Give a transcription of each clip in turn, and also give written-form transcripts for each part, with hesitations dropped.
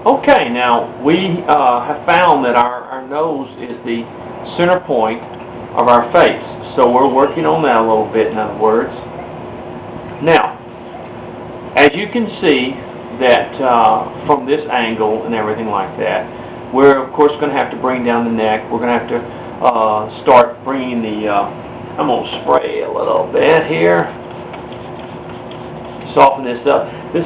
Okay, now we have found that our nose is the center point of our face. So we're working on that a little bit, in other words. Now, as you can see that from this angle and everything like that, we're of course going to have to bring down the neck. We're going to have to start bringing the, I'm going to spray a little bit here, soften this up. This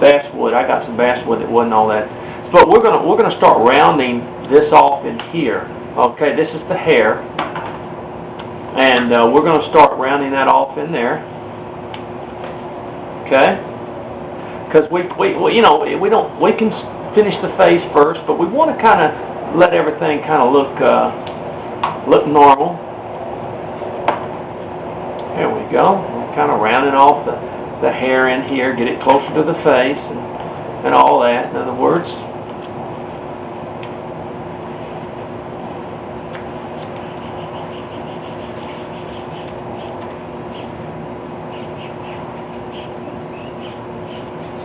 basswood, I got some basswood that wasn't all that. But we're gonna start rounding this off in here. Okay, this is the hair, and we're gonna start rounding that off in there. Okay, because we can finish the face first, but we want to kind of let everything kind of look normal. There we go. We're kind of rounding off the hair in here, get it closer to the face, and all that, in other words.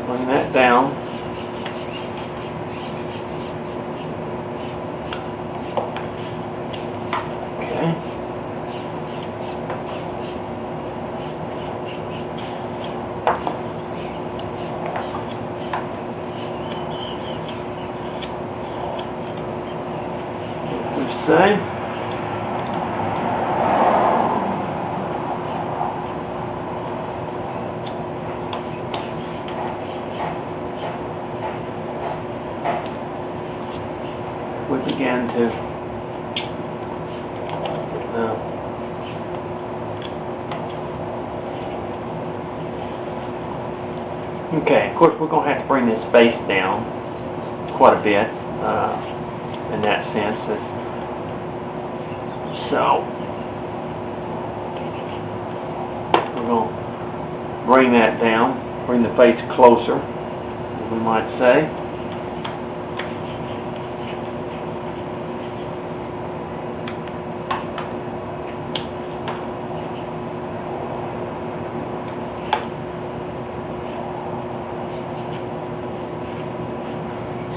Bring that down. Okay. Say. We began to okay, of course we're going to have to bring this face down quite a bit in that sense. So we're going to bring that down, bring the face closer, we might say.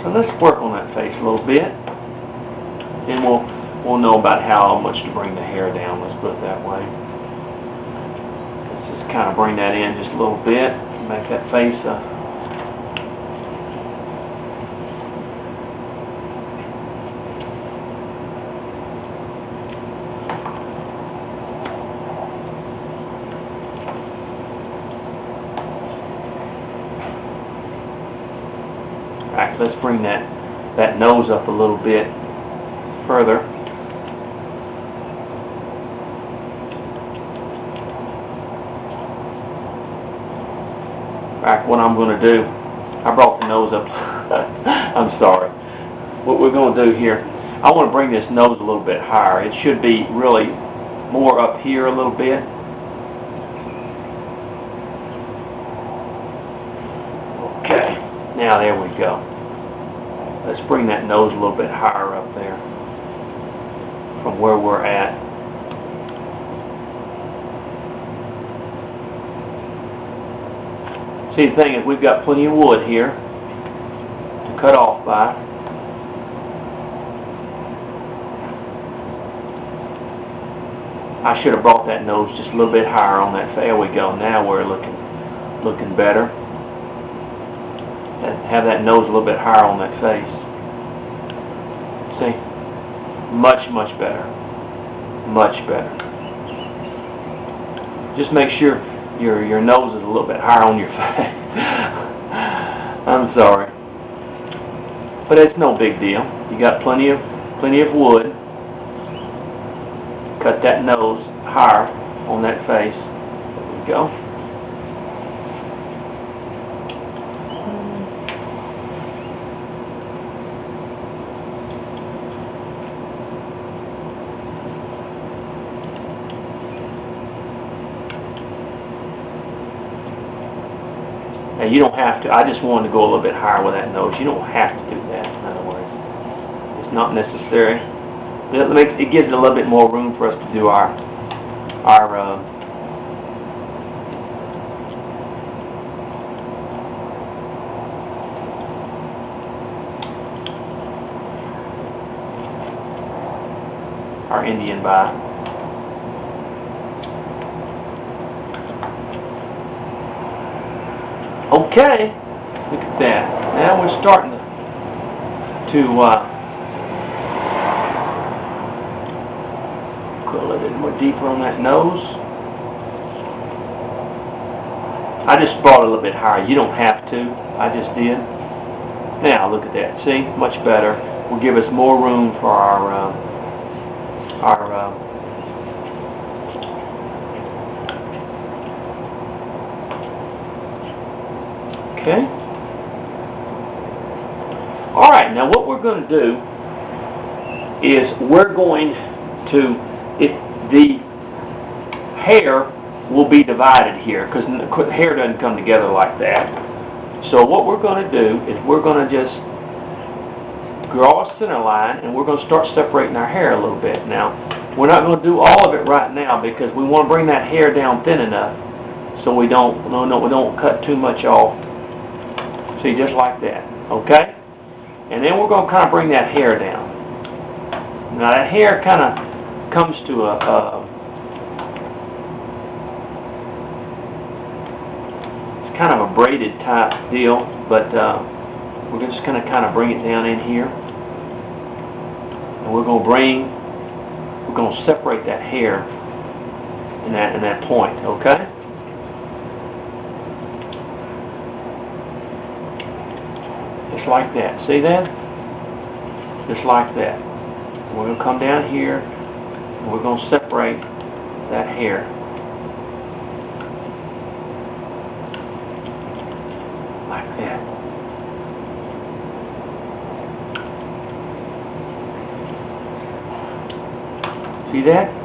So let's work on that face a little bit, and we'll know about how much to bring the hair down, let's put it that way. Let's just kind of bring that in just a little bit, make that face Alright, let's bring that nose up a little bit further. Back, what I'm going to do, I brought the nose up. I'm sorry. What we're going to do here, I want to bring this nose a little bit higher. It should be really more up here a little bit. Okay, now there we go. Let's bring that nose a little bit higher up there from where we're at. See, the thing is, we've got plenty of wood here to cut off by. I should have brought that nose just a little bit higher on that. There we go. Now we're looking better. Have that nose a little bit higher on that face. See? Much better. Much better. Just make sure your nose is a little bit higher on your face. I'm sorry. But it's no big deal. You got plenty of wood. Cut that nose higher on that face. There we go. Now you don't have to, I just wanted to go a little bit higher with that nose. You don't have to do that, in other words. It's not necessary. It gives it a little bit more room for us to do our our Indian by. Okay, look at that. Now we're starting to go a little bit more deeper on that nose. I just brought it a little bit higher. You don't have to. I just did. Now look at that. See, much better. Will give us more room for our okay. All right. Now what we're going to do is we're going to, if the hair will be divided here, because the hair doesn't come together like that. So what we're going to do is we're going to just draw a center line, and we're going to start separating our hair a little bit. Now, we're not going to do all of it right now because we want to bring that hair down thin enough so we don't cut too much off. See, just like that, okay? And then we're going to kind of bring that hair down. Now that hair kind of comes to it's kind of a braided type deal, but we're just going to kind of bring it down in here. And we're going to separate that hair in that point, okay? Just like that. See that? Just like that. We're going to come down here and we're going to separate that hair. Like that. See that?